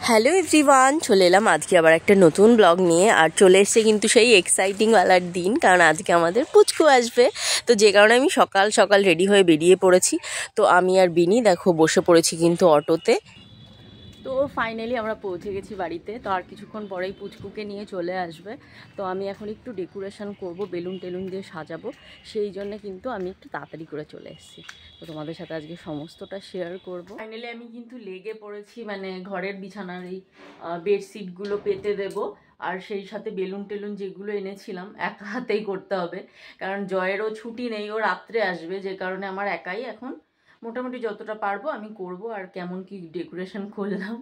Hello everyone, চলে এলাম আজকে আবার একটা নতুন ব্লগ নিয়ে। আর চলে এসছে কিন্তু সেই এক্সাইটিংওয়ালার দিন, কারণ আজকে আমাদের পুচকু আসবে। তো যে কারণে আমি সকাল সকাল রেডি হয়ে বেরিয়ে পড়েছি। তো আমি আর বিনি দেখো বসে পড়েছি কিন্তু অটোতে। তো ফাইনালি আমরা পৌঁছে গেছি বাড়িতে। তো আর কিছুক্ষণ পরেই পুচকুকে নিয়ে চলে আসবে। তো আমি এখন একটু ডেকোরেশন করব, বেলুন টেলুন দিয়ে সাজাবো, সেই জন্য কিন্তু আমি একটু তাড়াতাড়ি করে চলে এসেছি। তো তোমাদের সাথে আজকে সমস্তটা শেয়ার করব। ফাইনালি আমি কিন্তু লেগে পড়েছি, মানে ঘরের বিছানার এই বেডশিটগুলো পেতে দেব। আর সেই সাথে বেলুন টেলুন যেগুলো এনেছিলাম একা হাতেই করতে হবে, কারণ জয়েরও ছুটি নেই, ও রাত্রে আসবে, যে কারণে আমার একাই এখন মোটামুটি যতটা পারবো আমি করব। আর কেমন কি ডেকোরেশন করলাম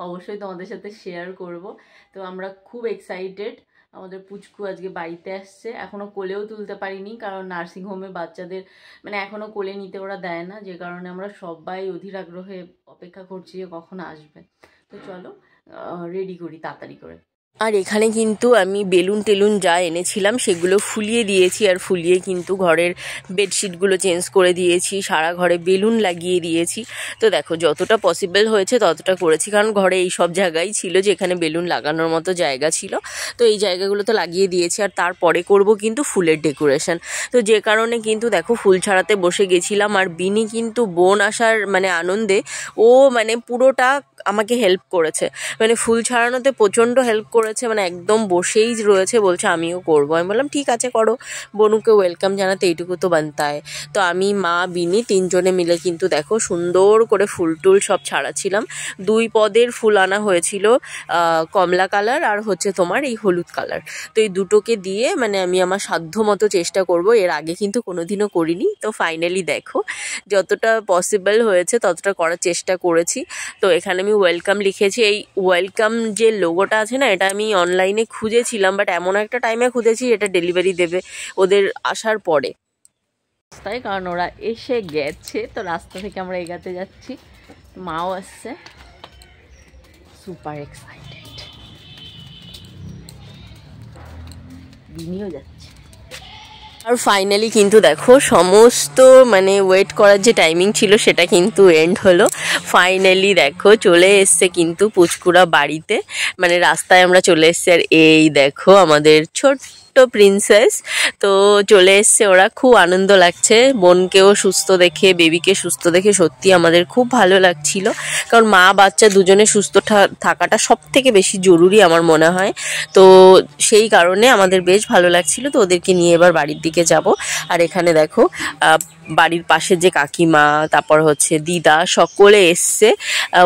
অবশ্যই তোমাদের সাথে শেয়ার করব। তো আমরা খুব এক্সাইটেড। আমাদের পুচকু আজকে বাড়িতে আসছে। এখনও কোলেও তুলতে পারিনি, কারণ নার্সিংহোমে বাচ্চাদের মানে এখনও কোলে নিতে ওরা দেয় না, যে কারণে আমরা সবাই অধীর আগ্রহে অপেক্ষা করছি যে কখন আসবে। তো চলো রেডি করি তাড়াতাড়ি করে। আর এখানে কিন্তু আমি বেলুন টেলুন যা এনেছিলাম সেগুলো ফুলিয়ে দিয়েছি, আর ফুলিয়ে কিন্তু ঘরের বেডশিটগুলো চেঞ্জ করে দিয়েছি, সারা ঘরে বেলুন লাগিয়ে দিয়েছি। তো দেখো যতটা পসিবল হয়েছে ততটা করেছি, কারণ ঘরে এই সব জায়গায় ছিল যেখানে বেলুন লাগানোর মতো জায়গা ছিল। তো এই জায়গাগুলো তো লাগিয়ে দিয়েছি, আর তারপরে করব কিন্তু ফুলের ডেকোরেশন। তো যে কারণে কিন্তু দেখো ফুল ছাড়াতে বসে গেছিলাম। আর বিনি কিন্তু বোন আসার মানে আনন্দে ও মানে পুরোটা আমাকে হেল্প করেছে, মানে ফুল ছাড়ানোতে প্রচণ্ড হেল্প করেছে, মানে একদম বসেই রয়েছে, বলছে আমিও করবো। আমি বললাম ঠিক আছে করো, বনুকে ওয়েলকাম জানাতে এইটুকু তো বানতায়। তো আমি, মা, বিনি তিনজনে মিলে কিন্তু দেখো সুন্দর করে ফুল টুল সব ছাড়াচ্ছিলাম। 2 পদের ফুল আনা হয়েছিল, কমলা কালার আর হচ্ছে তোমার এই হলুদ কালার। তো এই দুটোকে দিয়ে মানে আমি আমার সাধ্য মতো চেষ্টা করব, এর আগে কিন্তু কোনোদিনও করিনি। তো ফাইনালি দেখো যতটা পসিবল হয়েছে ততটা করার চেষ্টা করেছি। তো এখানে আমি ওয়েলকাম লিখেছি। এই ওয়েলকাম যে লোগোটা আছে না, এটা আমি অনলাইনে খুঁজেছিলাম, বাট এমন একটা টাইমে খুঁজেছি এটা ডেলিভারি দেবে ওদের আসার পরে। রাস্তায়, কারণ ওরা এসে গেছে। তো রাস্তা থেকে আমরা এগাতে যাচ্ছি, মাও আসছে, সুপার এক্সাইটেড, বিনিও যাচ্ছে। আর ফাইনালি কিন্তু দেখো সমস্ত মানে ওয়েট করার যে টাইমিং ছিল সেটা কিন্তু এন্ড হলো। ফাইনালি দেখো চলে এসছে কিন্তু পুচকুরা বাড়িতে, মানে রাস্তায় আমরা চলে এসছি। আর এই দেখো আমাদের ছোট্ট প্রিন্সেস তো চলে এসছে, ওরা খুব আনন্দ লাগছে। বোনকেও সুস্থ দেখে, বেবিকে সুস্থ দেখে সত্যি আমাদের খুব ভালো লাগছিল, কারণ মা বাচ্চা দুজনে সুস্থ থাকাটা সব থেকে বেশি জরুরি আমার মনে হয়। তো সেই কারণে আমাদের বেশ ভালো লাগছিল। তো ওদেরকে নিয়ে এবার বাড়ির দিকে যাব। আর এখানে দেখো বাড়ির পাশে যে কাকিমা, তারপর হচ্ছে দিদা, সকলে এসছে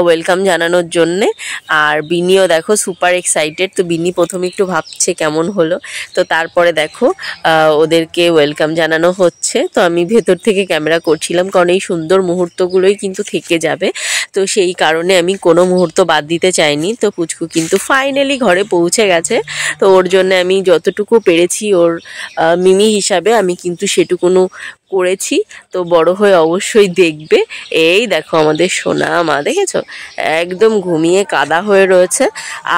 ওয়েলকাম জানানোর জন্যে। আর বিনিও দেখো সুপার এক্সাইটেড। তো বিনি প্রথমে একটু ভাবছে কেমন হলো, তো তারপরে দেখো ওদেরকে ওয়েলকাম জানানো হচ্ছে। তো আমি ভেতর থেকে ক্যামেরা করছিলাম, কারণ এই সুন্দর মুহূর্তগুলোই কিন্তু থেকে যাবে। তো সেই কারণে আমি কোনো মুহূর্ত বাদ দিতে চাইনি। তো পুচকু কিন্তু ফাইনালি ঘরে পৌঁছে গেছে। তো ওর জন্য আমি যতটুকু পেরেছি ওর মিমি হিসাবে আমি কিন্তু সেটুকুনো করেছি। তো বড় হয়ে অবশ্যই দেখবে। এই দেখো আমাদের সোনা মা, দেখেছো একদম ঘুমিয়ে কাদা হয়ে রয়েছে।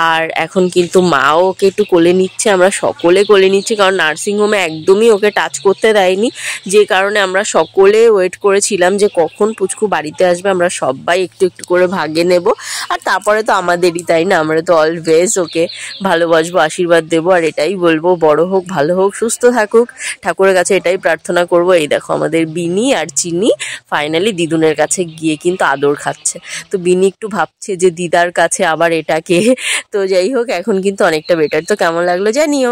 আর এখন কিন্তু মাও ওকে একটু কোলে নিচ্ছে, আমরা সকলে কোলে নিচ্ছি, কারণ নার্সিংহোমে একদমই ওকে টাচ করতে দেয়নি, যে কারণে আমরা সকলে ওয়েট করেছিলাম যে কখন পুচকু বাড়িতে আসবে। আমরা সবাই একটু একটু করে ভাগে নেব, আর তারপরে তো আমাদেরই, তাই না? আমরা তো অলওয়েজ ওকে ভালোবাসবো, আশীর্বাদ দেবো, আর এটাই বলবো বড় হোক, ভালো হোক, সুস্থ থাকুক, ঠাকুরের কাছে এটাই প্রার্থনা করবো। এই দেখো আমাদের বিনি আর চিনি ফাইনালি দিদুনের কাছে গিয়ে কিন্তু আদর খাচ্ছে। তো বিনি একটু ভাবছে যে দিদার কাছে আবার এটাকে। তো যাই হোক এখন কিন্তু অনেকটা বেটার। তো কেমন লাগলো জানিও।